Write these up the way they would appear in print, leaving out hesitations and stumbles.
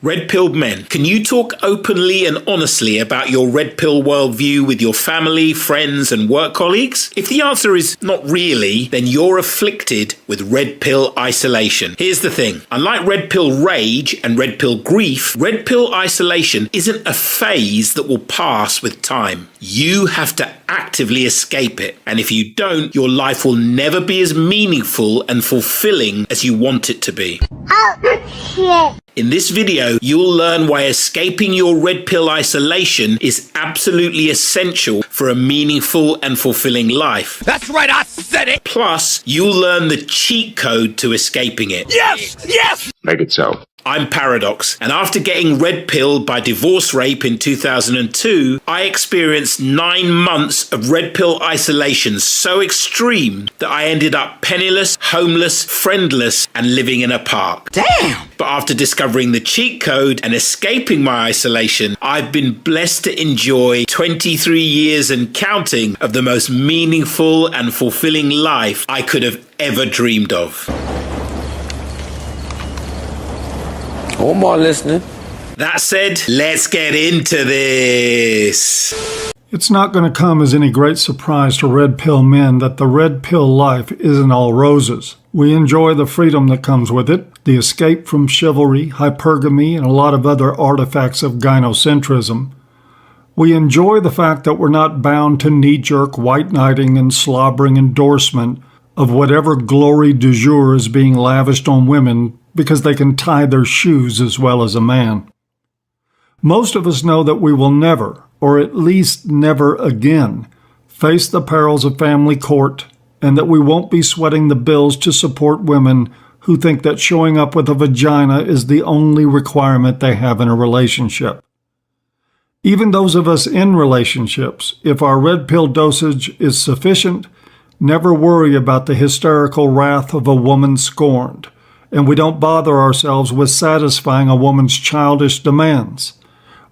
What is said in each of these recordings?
Red Pilled Men, can you talk openly and honestly about your Red Pill worldview with your family, friends, and work colleagues? If the answer is not really, then you're afflicted with Red Pill isolation. Here's the thing. Unlike Red Pill rage and Red Pill grief, Red Pill isolation isn't a phase that will pass with time. You have to actively escape it. And if you don't, your life will never be as meaningful and fulfilling as you want it to be. Oh, shit. In this video, you'll learn why escaping your Red Pill isolation is absolutely essential for a meaningful and fulfilling life. That's right, I said it! Plus, you'll learn the cheat code to escaping it. Yes! Yes! Make it so. I'm Paradox, and after getting red pilled by divorce rape in 2002, I experienced 9 months of red pill isolation so extreme that I ended up penniless, homeless, friendless, and living in a park. Damn! But after discovering the cheat code and escaping my isolation, I've been blessed to enjoy 23 years and counting of the most meaningful and fulfilling life I could have ever dreamed of. One more listening. That said, let's get into this. It's not going to come as any great surprise to Red Pill men that the Red Pill life isn't all roses. We enjoy the freedom that comes with it, the escape from chivalry, hypergamy, and a lot of other artifacts of gynocentrism. We enjoy the fact that we're not bound to knee-jerk white knighting and slobbering endorsement of whatever glory du jour is being lavished on women because they can tie their shoes as well as a man. Most of us know that we will never, or at least never again, face the perils of family court, and that we won't be sweating the bills to support women who think that showing up with a vagina is the only requirement they have in a relationship. Even those of us in relationships, if our red pill dosage is sufficient, never worry about the hysterical wrath of a woman scorned, and we don't bother ourselves with satisfying a woman's childish demands.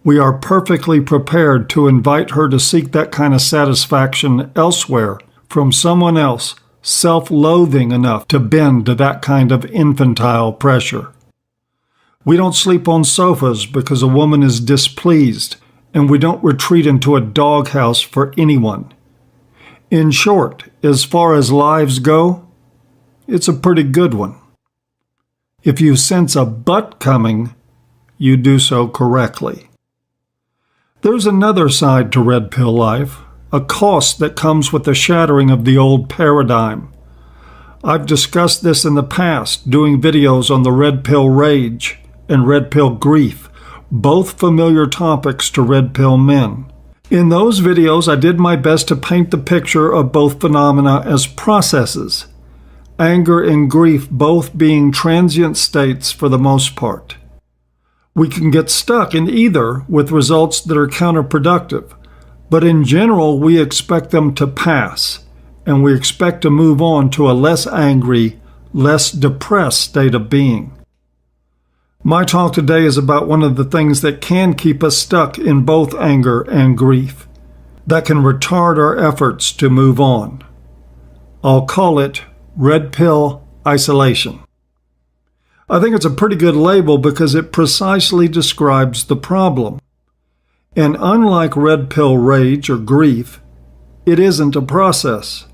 We are perfectly prepared to invite her to seek that kind of satisfaction elsewhere from someone else, self-loathing enough to bend to that kind of infantile pressure. We don't sleep on sofas because a woman is displeased, and we don't retreat into a doghouse for anyone. In short, as far as lives go, it's a pretty good one. If you sense a but coming, you do so correctly. There's another side to red pill life, a cost that comes with the shattering of the old paradigm. I've discussed this in the past, doing videos on the red pill rage and red pill grief, both familiar topics to red pill men. In those videos, I did my best to paint the picture of both phenomena as processes, anger and grief both being transient states for the most part. We can get stuck in either with results that are counterproductive, but in general we expect them to pass, and we expect to move on to a less angry, less depressed state of being. My talk today is about one of the things that can keep us stuck in both anger and grief, that can retard our efforts to move on. I'll call it red pill isolation. I think it's a pretty good label because it precisely describes the problem. And unlike red pill rage or grief, it isn't a process.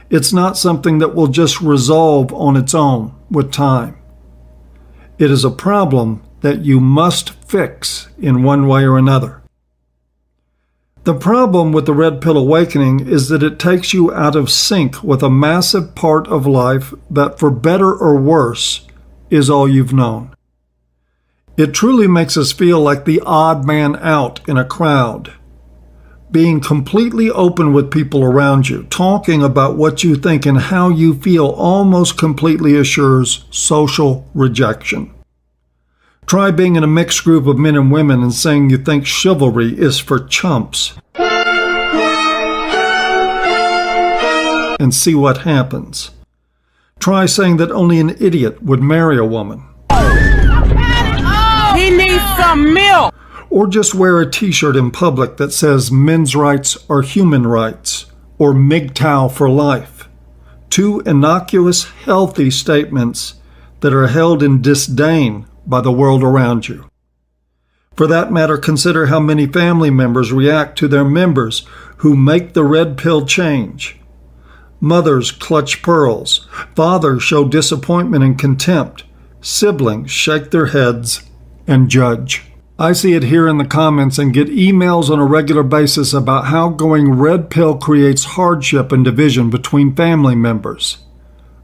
It's not something that will just resolve on its own with time. It is a problem that you must fix in one way or another. The problem with the red pill awakening is that it takes you out of sync with a massive part of life that, for better or worse, is all you've known. It truly makes us feel like the odd man out in a crowd. Being completely open with people around you, talking about what you think and how you feel almost completely assures social rejection. Try being in a mixed group of men and women and saying you think chivalry is for chumps. And see what happens. Try saying that only an idiot would marry a woman. He needs some milk! Or just wear a t-shirt in public that says men's rights are human rights, or MGTOW for life. 2 innocuous, healthy statements that are held in disdain by the world around you. For that matter, consider how many family members react to their members who make the red pill change. Mothers clutch pearls. Fathers show disappointment and contempt. Siblings shake their heads and judge. I see it here in the comments and get emails on a regular basis about how going red pill creates hardship and division between family members.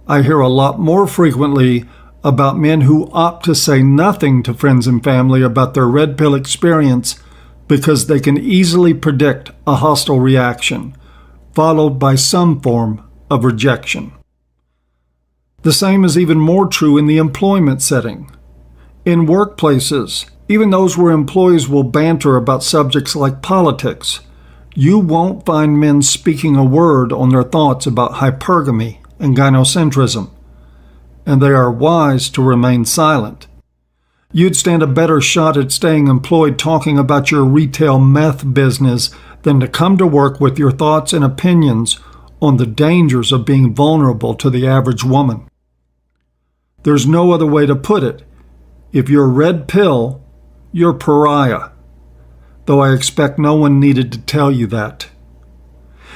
I hear a lot more frequently about men who opt to say nothing to friends and family about their red pill experience because they can easily predict a hostile reaction, followed by some form of rejection. The same is even more true in the employment setting. In workplaces, even those where employees will banter about subjects like politics, you won't find men speaking a word on their thoughts about hypergamy and gynocentrism, and they are wise to remain silent. You'd stand a better shot at staying employed talking about your retail meth business than to come to work with your thoughts and opinions on the dangers of being vulnerable to the average woman. There's no other way to put it. If you're red pill, you're pariah, though I expect no one needed to tell you that.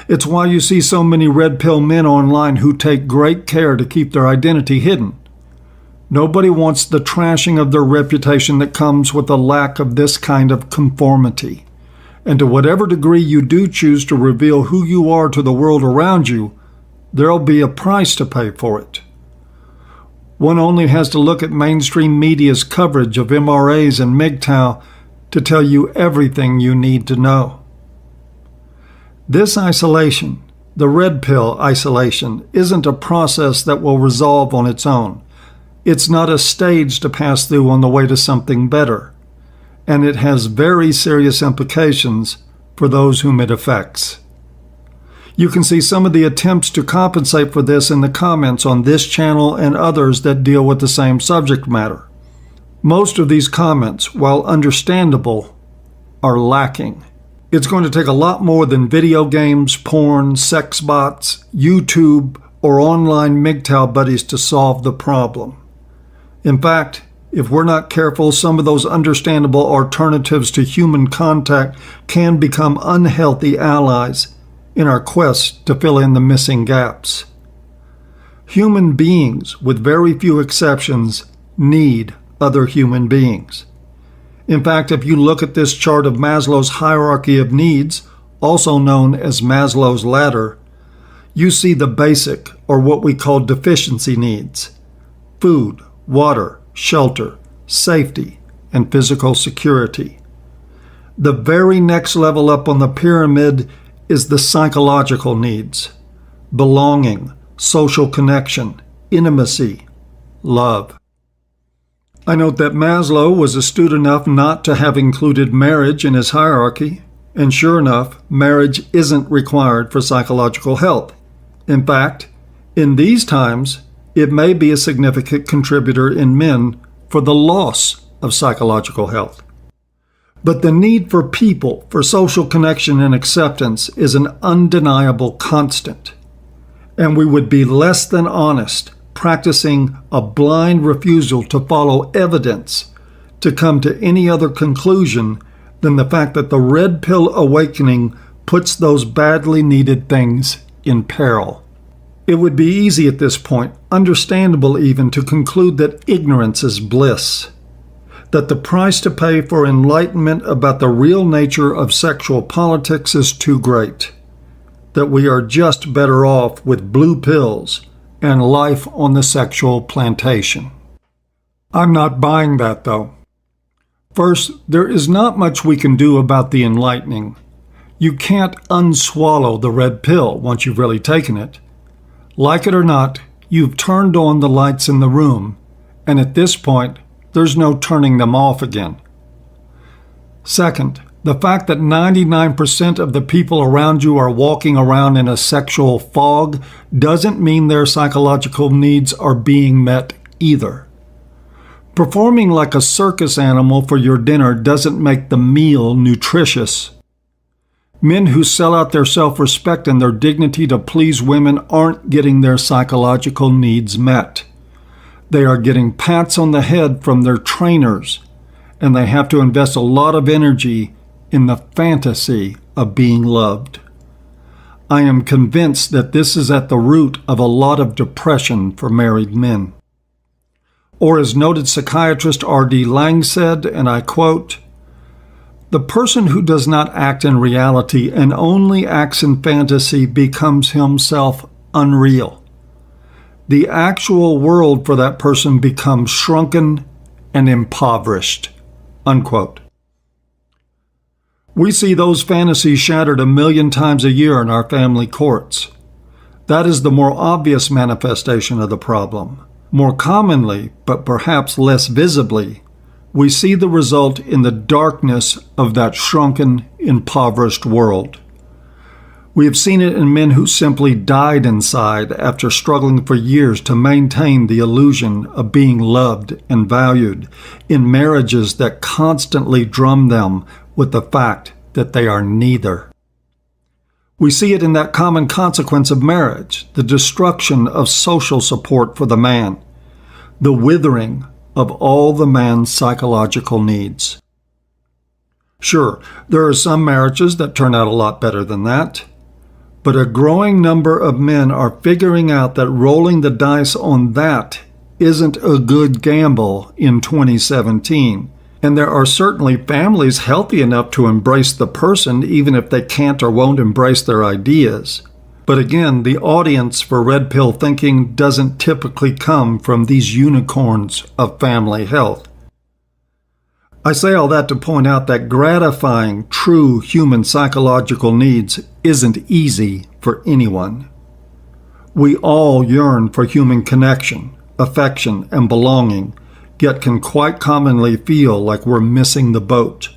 It's why you see so many red pill men online who take great care to keep their identity hidden. Nobody wants the trashing of their reputation that comes with a lack of this kind of conformity. And to whatever degree you do choose to reveal who you are to the world around you, there'll be a price to pay for it. One only has to look at mainstream media's coverage of MRAs and MGTOW to tell you everything you need to know. This isolation, the red pill isolation, isn't a process that will resolve on its own. It's not a stage to pass through on the way to something better, and it has very serious implications for those whom it affects. You can see some of the attempts to compensate for this in the comments on this channel and others that deal with the same subject matter. Most of these comments, while understandable, are lacking. It's going to take a lot more than video games, porn, sex bots, YouTube, or online MGTOW buddies to solve the problem. In fact, if we're not careful, some of those understandable alternatives to human contact can become unhealthy allies in our quest to fill in the missing gaps. Human beings, with very few exceptions, need other human beings. In fact, if you look at this chart of Maslow's hierarchy of needs, also known as Maslow's ladder, you see the basic, or what we call deficiency needs: food, water, shelter, safety, and physical security. The very next level up on the pyramid is the psychological needs: belonging, social connection, intimacy, love. I note that Maslow was astute enough not to have included marriage in his hierarchy, and sure enough, marriage isn't required for psychological health. In fact, in these times, it may be a significant contributor in men for the loss of psychological health. But the need for people, for social connection and acceptance, is an undeniable constant. And we would be less than honest practicing a blind refusal to follow evidence to come to any other conclusion than the fact that the red pill awakening puts those badly needed things in peril. It would be easy at this point, understandable even, to conclude that ignorance is bliss, that the price to pay for enlightenment about the real nature of sexual politics is too great, that we are just better off with blue pills and life on the sexual plantation. I'm not buying that, though. First, there is not much we can do about the enlightening. You can't unswallow the red pill once you've really taken it. Like it or not, you've turned on the lights in the room, and at this point, there's no turning them off again. Second, the fact that 99% of the people around you are walking around in a sexual fog doesn't mean their psychological needs are being met either. Performing like a circus animal for your dinner doesn't make the meal nutritious. Men who sell out their self-respect and their dignity to please women aren't getting their psychological needs met. They are getting pats on the head from their trainers and they have to invest a lot of energy in the fantasy of being loved. I am convinced that this is at the root of a lot of depression for married men. Or as noted psychiatrist R.D. Laing said, and I quote, "The person who does not act in reality and only acts in fantasy becomes himself unreal. The actual world for that person becomes shrunken and impoverished." Unquote. We see those fantasies shattered 1,000,000 times a year in our family courts. That is the more obvious manifestation of the problem. More commonly, but perhaps less visibly, we see the result in the darkness of that shrunken, impoverished world. We have seen it in men who simply died inside after struggling for years to maintain the illusion of being loved and valued, in marriages that constantly drum them with the fact that they are neither. We see it in that common consequence of marriage, the destruction of social support for the man, the withering of all the man's psychological needs. Sure, there are some marriages that turn out a lot better than that, but a growing number of men are figuring out that rolling the dice on that isn't a good gamble in 2017. And there are certainly families healthy enough to embrace the person even if they can't or won't embrace their ideas. But again, the audience for red pill thinking doesn't typically come from these unicorns of family health. I say all that to point out that gratifying true human psychological needs isn't easy for anyone. We all yearn for human connection, affection, and belonging, yet can quite commonly feel like we're missing the boat.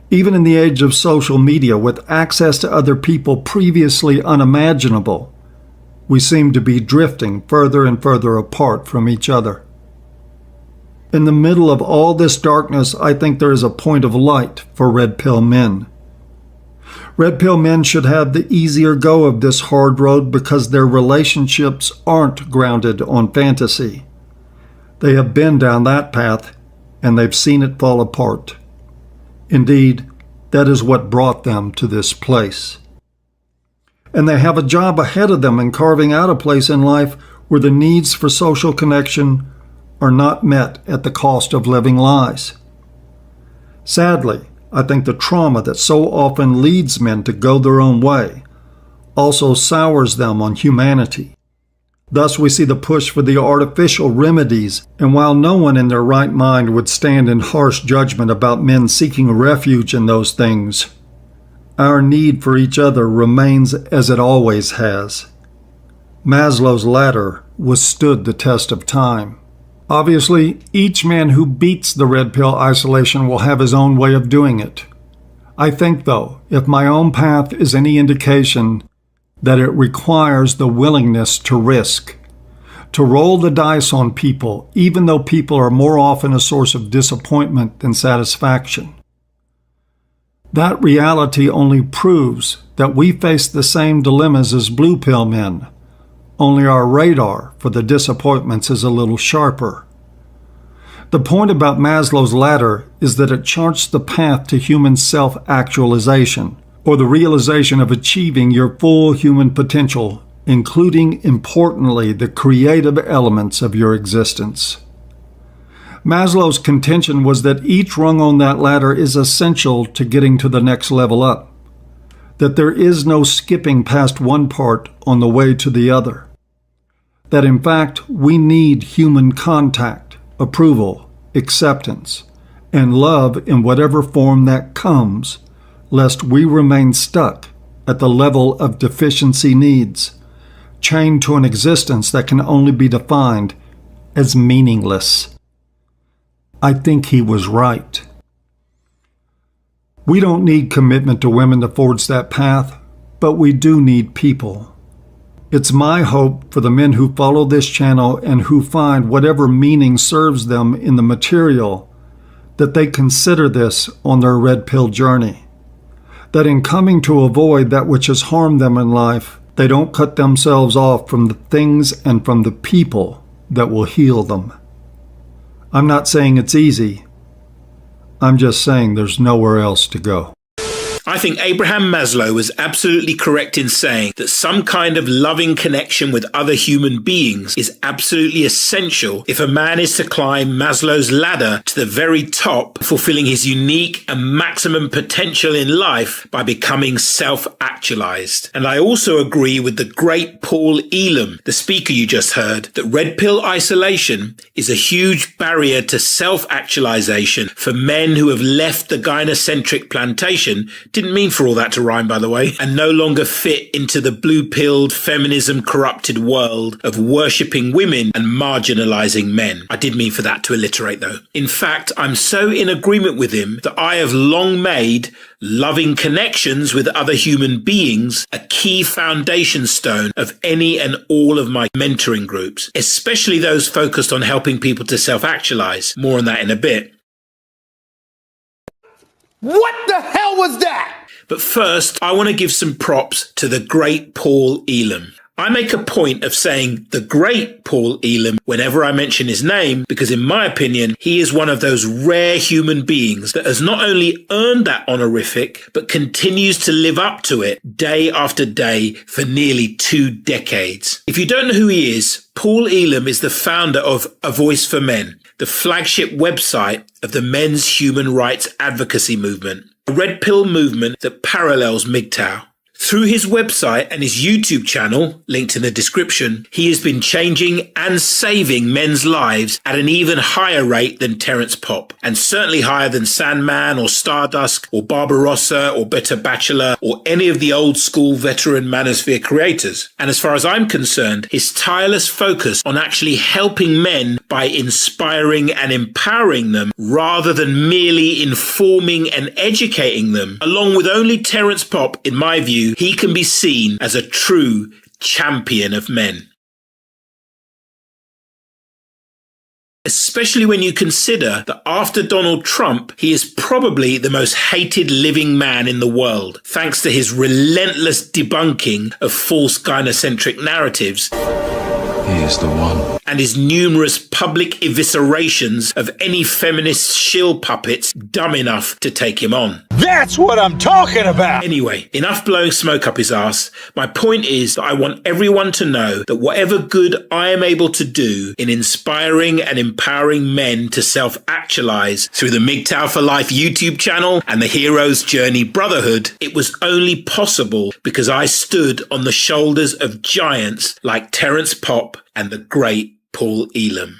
Even in the age of social media, with access to other people previously unimaginable, we seem to be drifting further and further apart from each other. In the middle of all this darkness, I think there is a point of light for red pill men. Red pill men should have the easier go of this hard road because their relationships aren't grounded on fantasy. They have been down that path, and they've seen it fall apart. Indeed, that is what brought them to this place. And they have a job ahead of them in carving out a place in life where the needs for social connection are not met at the cost of living lies. Sadly, I think the trauma that so often leads men to go their own way also sours them on humanity. Thus, we see the push for the artificial remedies, and while no one in their right mind would stand in harsh judgment about men seeking refuge in those things, our need for each other remains as it always has. Maslow's ladder withstood the test of time. Obviously, each man who beats the red pill isolation will have his own way of doing it. I think, though, if my own path is any indication, that it requires the willingness to risk, to roll the dice on people, even though people are more often a source of disappointment than satisfaction. That reality only proves that we face the same dilemmas as blue pill men, only our radar for the disappointments is a little sharper. The point about Maslow's ladder is that it charts the path to human self-actualization, or the realization of achieving your full human potential, including, importantly, the creative elements of your existence. Maslow's contention was that each rung on that ladder is essential to getting to the next level up, that there is no skipping past one part on the way to the other, that in fact we need human contact, approval, acceptance, and love in whatever form that comes, lest we remain stuck at the level of deficiency needs, chained to an existence that can only be defined as meaningless. I think he was right. We don't need commitment to women to forge that path, but we do need people. It's my hope for the men who follow this channel and who find whatever meaning serves them in the material, that they consider this on their red pill journey. That in coming to avoid that which has harmed them in life, they don't cut themselves off from the things and from the people that will heal them. I'm not saying it's easy, I'm just saying there's nowhere else to go. I think Abraham Maslow was absolutely correct in saying that some kind of loving connection with other human beings is absolutely essential if a man is to climb Maslow's ladder to the very top, fulfilling his unique and maximum potential in life by becoming self-actualized. And I also agree with the great Paul Elam, the speaker you just heard, that red pill isolation is a huge barrier to self-actualization for men who have left the gynocentric plantation. Didn't mean for all that to rhyme, by the way, and no longer fit into the blue-pilled, feminism-corrupted world of worshipping women and marginalizing men. I did mean for that to alliterate, though. In fact, I'm so in agreement with him that I have long made loving connections with other human beings a key foundation stone of any and all of my mentoring groups, especially those focused on helping people to self-actualize. More on that in a bit. What the hell was that? But first, I want to give some props to the great Paul Elam. I make a point of saying the great Paul Elam whenever I mention his name, because in my opinion, he is one of those rare human beings that has not only earned that honorific, but continues to live up to it day after day for nearly 2 decades. If you don't know who he is, Paul Elam is the founder of A Voice for Men, the flagship website of the men's human rights advocacy movement, a red pill movement that parallels MGTOW. Through his website and his YouTube channel, linked in the description, he has been changing and saving men's lives at an even higher rate than Terence Popp, and certainly higher than Sandman or Stardust or Barbarossa or Better Bachelor or any of the old school veteran manosphere creators. And as far as I'm concerned, his tireless focus on actually helping men by inspiring and empowering them rather than merely informing and educating them, along with only Terence Popp, in my view, he can be seen as a true champion of men. Especially when you consider that after Donald Trump, he is probably the most hated living man in the world, thanks to his relentless debunking of false gynocentric narratives. He is the one. And his numerous public eviscerations of any feminist shill puppets dumb enough to take him on. That's what I'm talking about! Anyway, enough blowing smoke up his ass. My point is that I want everyone to know that whatever good I am able to do in inspiring and empowering men to self-actualize through the MGTOW for Life YouTube channel and the Hero's Journey Brotherhood, it was only possible because I stood on the shoulders of giants like Terence Popp and the great Paul Elam.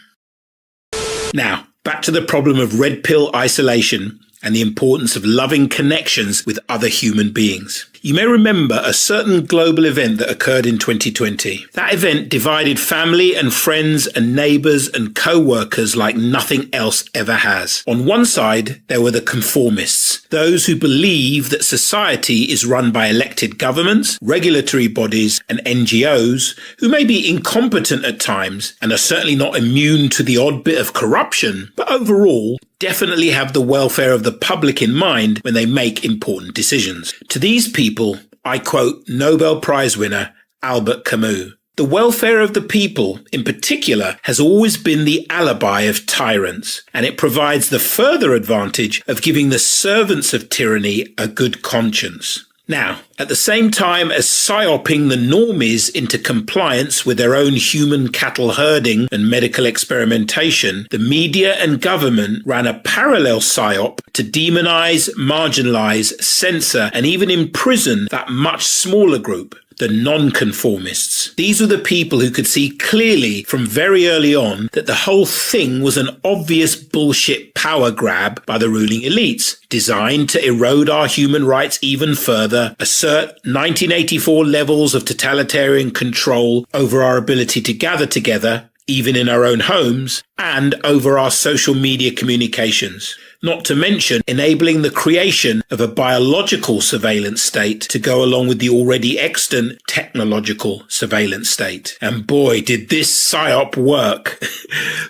Now, back to the problem of red pill isolation and the importance of loving connections with other human beings. You may remember a certain global event that occurred in 2020. That event divided family and friends and neighbours and co-workers like nothing else ever has. On one side, there were the conformists, those who believe that society is run by elected governments, regulatory bodies and NGOs who may be incompetent at times and are certainly not immune to the odd bit of corruption, but overall definitely have the welfare of the public in mind when they make important decisions. To these people, I quote Nobel Prize winner Albert Camus. The welfare of the people, in particular, has always been the alibi of tyrants, and it provides the further advantage of giving the servants of tyranny a good conscience. Now, at the same time as psyoping the normies into compliance with their own human cattle herding and medical experimentation, the media and government ran a parallel psyop to demonize, marginalize, censor, and even imprison that much smaller group, the non-conformists. These were the people who could see clearly from very early on that the whole thing was an obvious bullshit power grab by the ruling elites, designed to erode our human rights even further, assert 1984 levels of totalitarian control over our ability to gather together, even in our own homes, and over our social media communications. Not to mention enabling the creation of a biological surveillance state to go along with the already extant technological surveillance state. And boy, did this psyop work.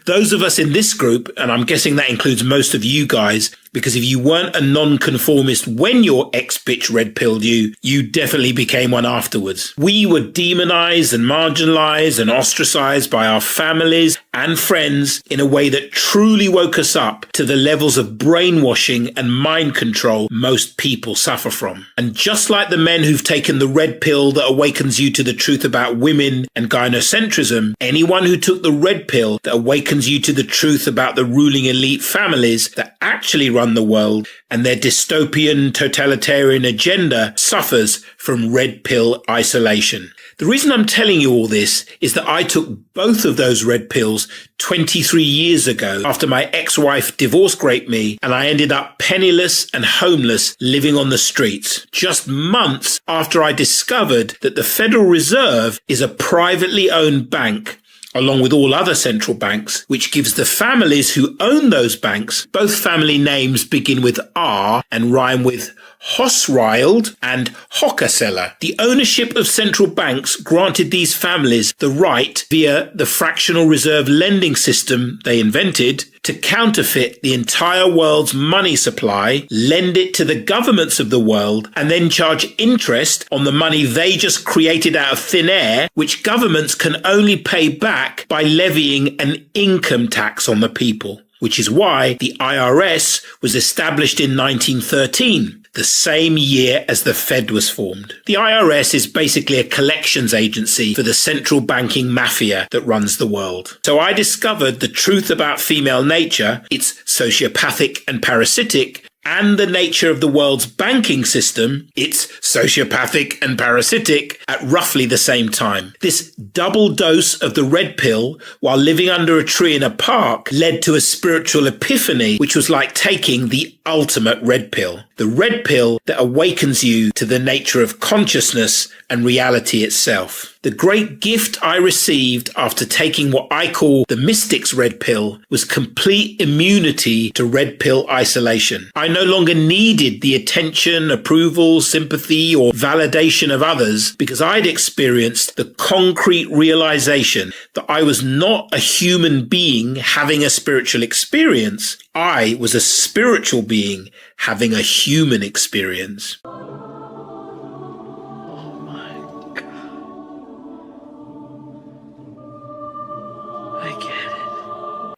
Those of us in this group, and I'm guessing that includes most of you guys, because if you weren't a non-conformist when your ex-bitch red-pilled you, you definitely became one afterwards. We were demonized and marginalized and ostracized by our families and friends in a way that truly woke us up to the levels of brainwashing and mind control most people suffer from. And just like the men who've taken the red pill that awakens you to the truth about women and gynocentrism, anyone who took the red pill that awakens you to the truth about the ruling elite families that actually run the world and their dystopian totalitarian agenda suffers from red pill isolation. The reason I'm telling you all this is that I took both of those red pills 23 years ago after my ex-wife divorce raped me and I ended up penniless and homeless living on the streets. Just months after I discovered that the Federal Reserve is a privately owned bank, along with all other central banks, which gives the families who own those banks, both family names begin with R and rhyme with Hosrild and Hockerseller. The ownership of central banks granted these families the right, via the fractional reserve lending system they invented, to counterfeit the entire world's money supply, lend it to the governments of the world, and then charge interest on the money they just created out of thin air, which governments can only pay back by levying an income tax on the people. Which is why the IRS was established in 1913, the same year as the Fed was formed. The IRS is basically a collections agency for the central banking mafia that runs the world. So I discovered the truth about female nature, its sociopathic and parasitic, and the nature of the world's banking system, it's sociopathic and parasitic, at roughly the same time. This double dose of the red pill while living under a tree in a park led to a spiritual epiphany, which was like taking the ultimate red pill. The red pill that awakens you to the nature of consciousness and reality itself. The great gift I received after taking what I call the mystic's red pill was complete immunity to red pill isolation. I no longer needed the attention, approval, sympathy, or validation of others because I'd experienced the concrete realization that I was not a human being having a spiritual experience. I was a spiritual being having a human experience.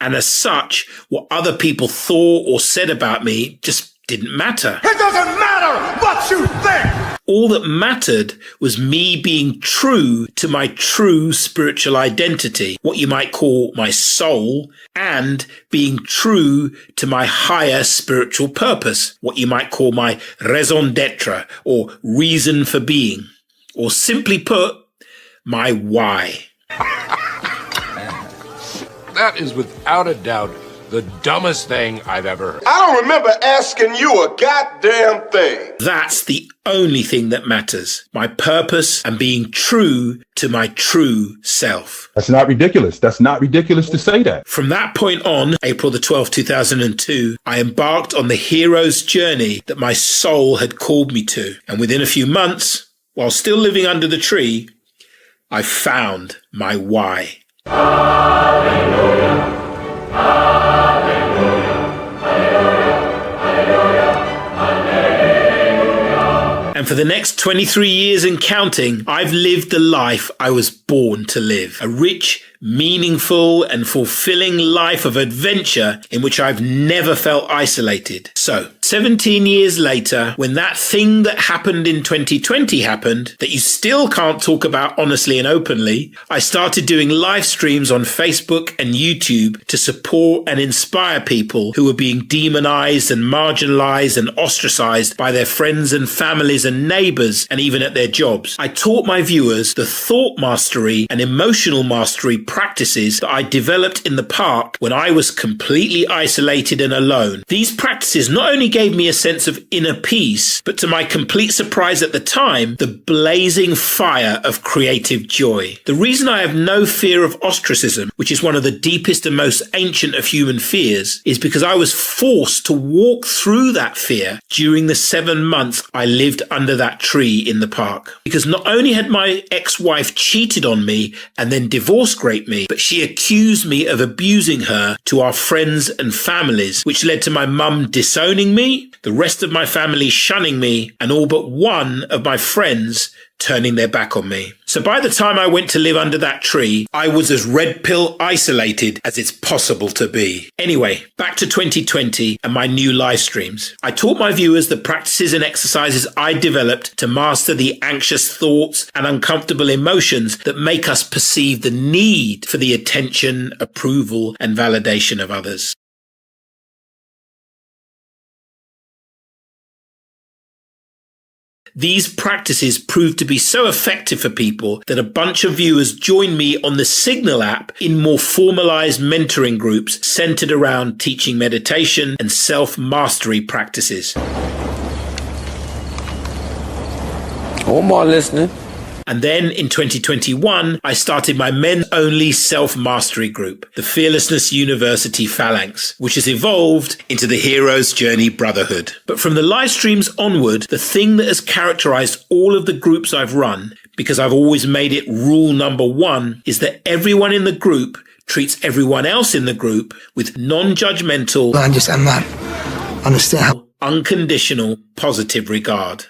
And as such, what other people thought or said about me just didn't matter. It doesn't matter what you think! All that mattered was me being true to my true spiritual identity, what you might call my soul, and being true to my higher spiritual purpose, what you might call my raison d'être, or reason for being, or simply put, my why. That is without a doubt the dumbest thing I've ever heard. I don't remember asking you a goddamn thing. That's the only thing that matters. My purpose and being true to my true self. That's not ridiculous. That's not ridiculous to say that. From that point on, April the 12th, 2002, I embarked on the hero's journey that my soul had called me to. And within a few months, while still living under the tree, I found my why. Hallelujah. And for the next 23 years and counting, I've lived the life I was born to live. A rich, meaningful and fulfilling life of adventure in which I've never felt isolated. So, 17 years later, when that thing that happened in 2020 happened, that you still can't talk about honestly and openly, I started doing live streams on Facebook and YouTube to support and inspire people who were being demonized and marginalized and ostracized by their friends and families and neighbors and even at their jobs. I taught my viewers the thought mastery and emotional mastery practices that I developed in the park when I was completely isolated and alone. These practices not only gave me a sense of inner peace, but to my complete surprise at the time, the blazing fire of creative joy. The reason I have no fear of ostracism, which is one of the deepest and most ancient of human fears, is because I was forced to walk through that fear during the 7 months I lived under that tree in the park. Because not only had my ex-wife cheated on me and then divorce raped me, but she accused me of abusing her to our friends and families, which led to my mum disowning me me, the rest of my family shunning me, and all but one of my friends turning their back on me. So by the time I went to live under that tree, I was as red pill isolated as it's possible to be. Anyway, back to 2020 and my new live streams. I taught my viewers the practices and exercises I developed to master the anxious thoughts and uncomfortable emotions that make us perceive the need for the attention, approval, and validation of others. These practices proved to be so effective for people that a bunch of viewers joined me on the Signal app in more formalized mentoring groups centered around teaching meditation and self-mastery practices. Oh, more listening. And then in 2021, I started my men-only self-mastery group, the Fearlessness University Phalanx, which has evolved into the Hero's Journey Brotherhood. But from the live streams onward, the thing that has characterized all of the groups I've run, because I've always made it rule number one, is that everyone in the group treats everyone else in the group with non-judgmental, unconditional, positive regard.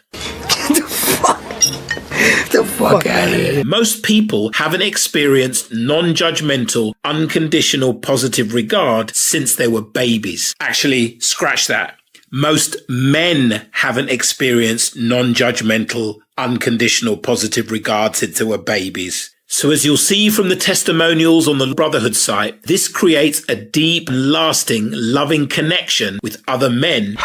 The fuck out of here. Most people haven't experienced non-judgmental, unconditional, positive regard since they were babies. Actually, scratch that. Most men haven't experienced non-judgmental, unconditional, positive regard since they were babies. So as you'll see from the testimonials on the Brotherhood site, this creates a deep, lasting, loving connection with other men.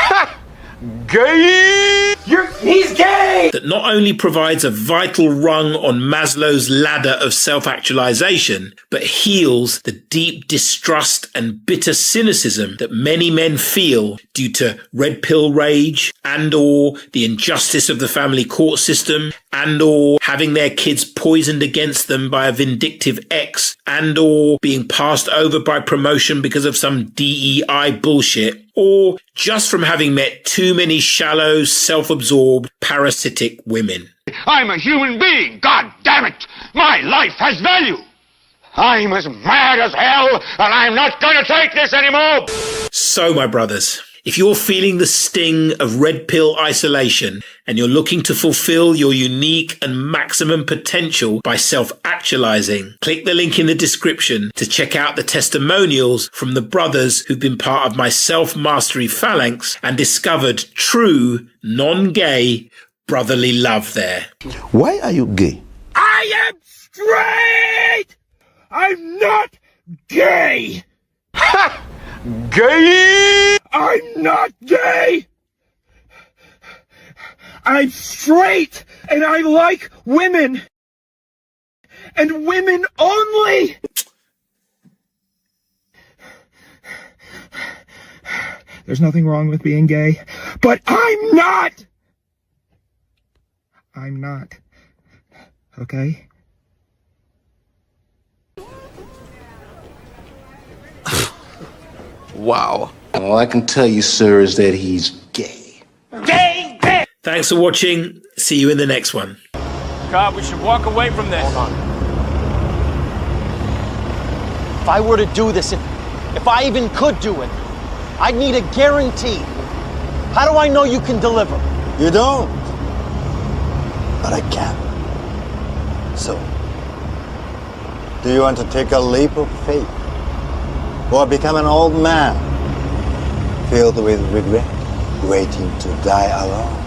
Gay! He's gay! That not only provides a vital rung on Maslow's ladder of self-actualization, but heals the deep distrust and bitter cynicism that many men feel due to red pill rage and or the injustice of the family court system and or having their kids poisoned against them by a vindictive ex and or being passed over by promotion because of some DEI bullshit, or just from having met too many shallow, self-absorbed, parasitic women. I'm a human being, god damn it! My life has value! I'm as mad as hell, and I'm not gonna take this anymore! So, my brothers, if you're feeling the sting of red pill isolation and you're looking to fulfill your unique and maximum potential by self-actualizing, click the link in the description to check out the testimonials from the brothers who've been part of my self-mastery phalanx and discovered true, non-gay, brotherly love there. Why are you gay? I am straight! I'm not gay! Ha! Gay! I'm not gay! I'm straight, and I like women. And women only! There's nothing wrong with being gay, but I'm not! I'm not. Okay? Wow. All I can tell you, sir, is that he's gay. Gay! Gay! Thanks for watching. See you in the next one. God, we should walk away from this. Hold on. If I were to do this, if I even could do it, I'd need a guarantee. How do I know you can deliver? You don't. But I can. So, do you want to take a leap of faith? Or become an old man, filled with regret, waiting to die alone?